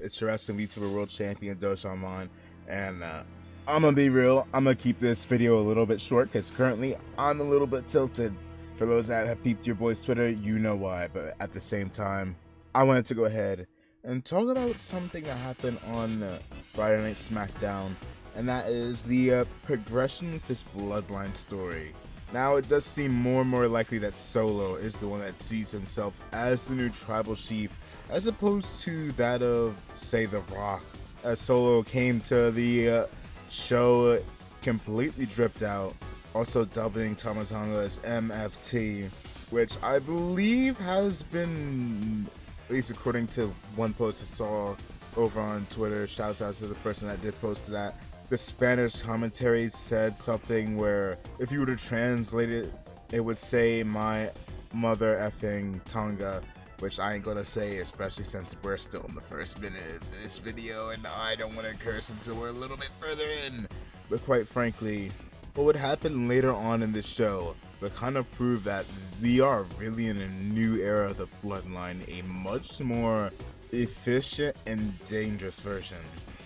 It's your wrestling VTuber World Champion Doshamon, and I'm gonna be real. I'm gonna keep this video a little bit short because currently I'm a little bit tilted. For those that have peeped your boy's Twitter, you know why. But at the same time, I wanted to go ahead and talk about something that happened on Friday Night Smackdown, and that is the progression of this bloodline story. Now, it does seem more and more likely that Solo is the one that sees himself as the new tribal chief, as opposed to that of, say, The Rock. As Solo came to the show completely dripped out, also dubbing Tama as MFT, which I believe has been, at least according to one post I saw over on Twitter, shouts out to the person that did post that, the Spanish commentary said something where if you were to translate it, it would say my mother effing Tonga, which I ain't gonna say, especially since we're still in the first minute of this video and I don't want to curse until we're a little bit further in. But quite frankly, what would happen later on in this show would kind of prove that we are really in a new era of the bloodline, a much more efficient and dangerous version.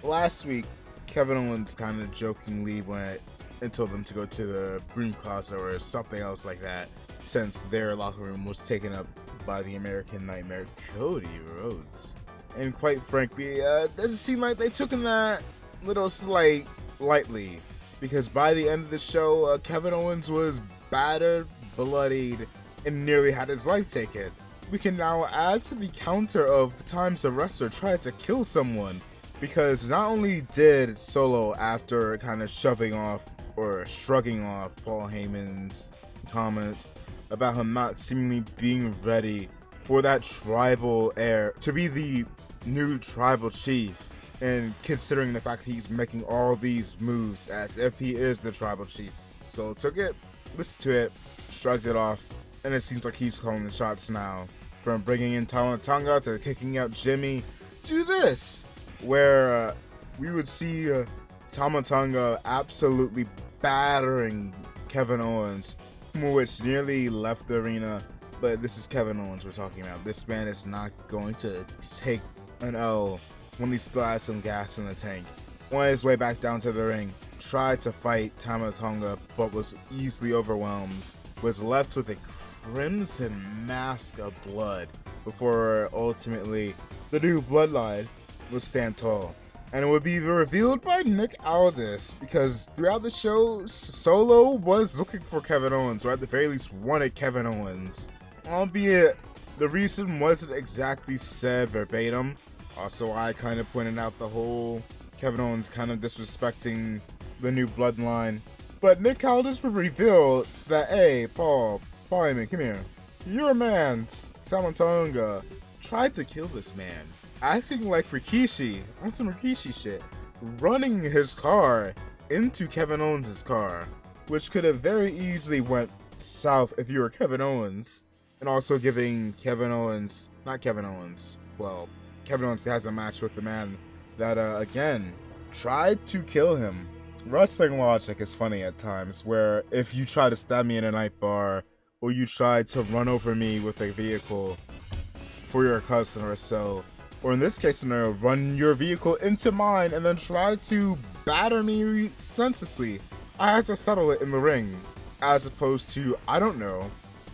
Last week, Kevin Owens kind of jokingly went and told them to go to the broom closet or something else like that, since their locker room was taken up by the American Nightmare, Cody Rhodes. And quite frankly, it doesn't seem like they took in that little slight lightly, because by the end of the show, Kevin Owens was battered, bloodied, and nearly had his life taken. We can now add to the counter of times a wrestler tried to kill someone, because not only did Solo, after kind of shoving off or shrugging off Paul Heyman's comments about him not seemingly being ready for that tribal heir to be the new tribal chief, and considering the fact that he's making all these moves as if he is the tribal chief. So took it, listened to it, shrugged it off, and it seems like he's calling the shots now. From bringing in Tonga to kicking out Jimmy to this, where we would see Tonga absolutely battering Kevin Owens, which nearly left the arena. But this is Kevin Owens we're talking about. This man is not going to take an L when he still has some gas in the tank. On his way back down to the ring, tried to fight Tonga, but was easily overwhelmed, was left with a crimson mask of blood before ultimately the new bloodline would stand tall. And it would be revealed by Nick Aldis, because throughout the show, Solo was looking for Kevin Owens, or at the very least wanted Kevin Owens. Albeit, the reason wasn't exactly said verbatim. Also, I kind of pointed out the whole Kevin Owens kind of disrespecting the new bloodline. But Nick Aldis would reveal that, hey, Paul Heyman, come here. Your man, Tonga, tried to kill this man, acting like Rikishi on some Rikishi shit, running his car into Kevin Owens' car, which could have very easily went south if you were Kevin Owens, and also giving Kevin Owens has a match with the man that, again, tried to kill him. Wrestling logic is funny at times, where if you try to stab me in a night bar, or you try to run over me with a vehicle for your cousin or so, or in this case scenario, run your vehicle into mine and then try to batter me senselessly, I have to settle it in the ring, as opposed to, I don't know,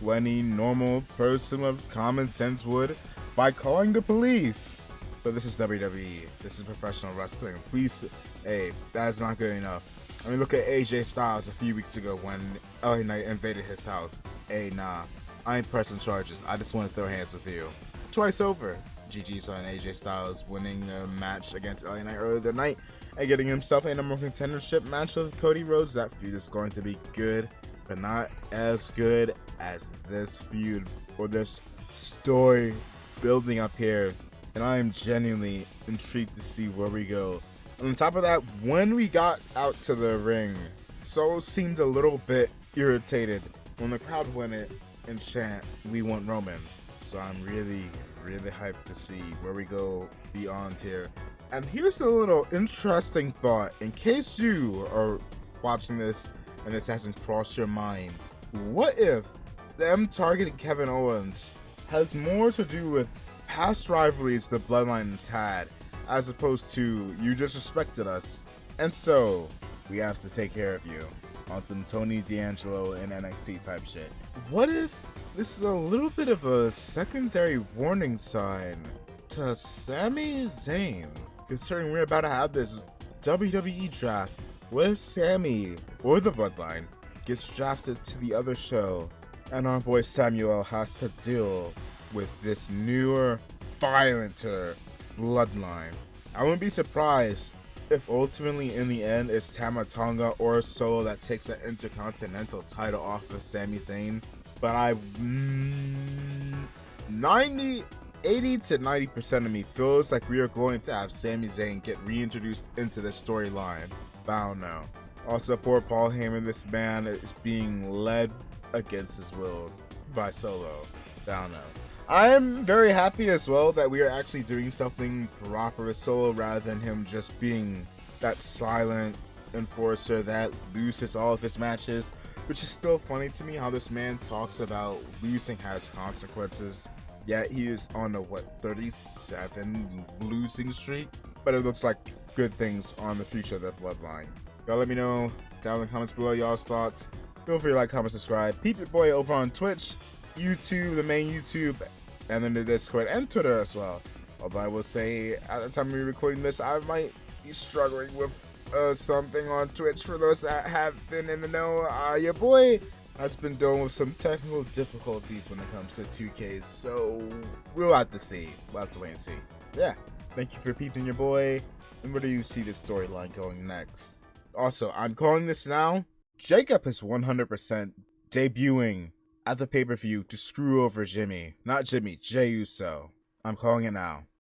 any normal person of common sense would, by calling the police. But this is WWE, this is professional wrestling. Please, hey, that is not good enough. I mean, look at AJ Styles a few weeks ago when LA Knight invaded his house. Hey, nah, I ain't pressing charges, I just want to throw hands with you. Twice over. GG's on AJ Styles winning the match against LA Knight earlier that night and getting himself a number one contendership match with Cody Rhodes. That feud is going to be good, but not as good as this feud or this story building up here. And I am genuinely intrigued to see where we go. And on top of that, when we got out to the ring, Solo seemed a little bit irritated when the crowd went it and chant, "We want Roman." So I'm really hyped to see where we go beyond here. And here's a little interesting thought in case you are watching this and this hasn't crossed your mind. What if them targeting Kevin Owens has more to do with past rivalries the Bloodlines had as opposed to you disrespected us, and so we have to take care of you on some Tony D'Angelo and NXT type shit. What if this is a little bit of a secondary warning sign to Sami Zayn, considering we're about to have this WWE draft? What if Sami or the Bloodline gets drafted to the other show and our boy Samuel has to deal with this newer, violenter Bloodline? I wouldn't be surprised if ultimately in the end it's Tama, Tonga, or Solo that takes the Intercontinental title off of Sami Zayn. But 80 to 90% of me feels like we are going to have Sami Zayn get reintroduced into the storyline. But I don't know. Also, poor Paul Heyman, this man is being led against his will by Solo. I don't know. I am very happy as well that we are actually doing something proper with Solo rather than him just being that silent enforcer that loses all of his matches, which is still funny to me how this man talks about losing has consequences, yet he is on a 37 losing streak, but it looks like good things on the future of the Bloodline. Y'all let me know down in the comments below y'all's thoughts. Feel free to like, comment, subscribe. Peep your boy over on Twitch, YouTube, the main YouTube, and then the Discord and Twitter as well. Although I will say, at the time of me recording this, I might be struggling with something on Twitch. For those that have been in the know, your boy has been dealing with some technical difficulties when it comes to 2Ks, so we'll have to see. We'll have to wait and see. Yeah, thank you for peeping your boy, and where do you see the storyline going next? Also, I'm calling this now. Jacob is 100% debuting at the pay-per-view to screw over Jimmy. Not Jimmy, Jey Uso. I'm calling it now.